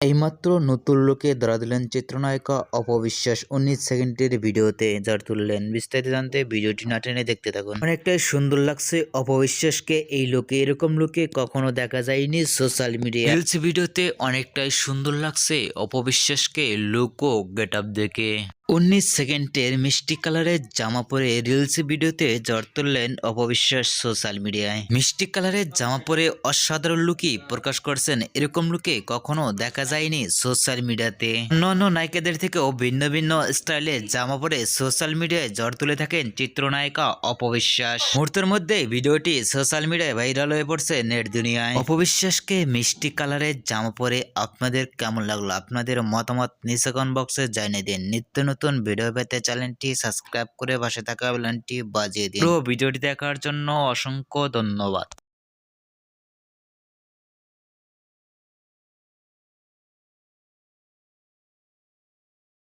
এইমাত্র নতুন লুকে ধরা দিলেন চিত্রনায়িকা অপবিশ্বাস ১৯ সেকেন্ডের ভিডিওতে যার তুললেন। বিস্তারিত জানতে ভিডিওটি না টেনে দেখতে থাকুন। অনেকটাই সুন্দর লাগছে অপবিশ্বাসকে এই লুকে, এরকম লুকে কখনো দেখা যায়নি সোশ্যাল মিডিয়ায়। রিলস ভিডিওতে অনেকটাই সুন্দর লাগছে অপবিশ্বাসকে লুক ও গেট আপ দেখে। ১৯ সেকেন্ডের মিষ্টি কালারের জামা পরে রিলস ভিডিওতে জ্বর তুললেন অপবিশ্বাস সোশ্যাল মিডিয়ায়। মিষ্টি কালারের জামা পরে অসাধারণ লুকই প্রকাশ করছেন। এরকম লুকে কখনো দেখা যায়নি সোশ্যাল মিডিয়াতে। অন্যান্য নায়িকাদের থেকেও ভিন্ন ভিন্ন স্টাইলের জামা পরে সোশ্যাল মিডিয়ায় জ্বর তুলে থাকেন চিত্রনায়িকা অপবিশ্বাস। মুহূর্তের মধ্যে ভিডিওটি সোশ্যাল মিডিয়ায় ভাইরাল হয়ে পড়ছে নেট দুনিয়ায়। অপবিশ্বাসকে মিষ্টি কালারের জামা পরে আপনাদের কেমন লাগলো? আপনাদের মতামত নিচে কমেন্ট বক্সে জানিয়ে দিন। নিত্য নতুন ভিডিও পেতে চ্যানেলটি সাবস্ক্রাইব করে পাশে থাকা বেলটি বাজিয়ে দিন। পুরো ভিডিওটি দেখার জন্য অসংখ্য ধন্যবাদ।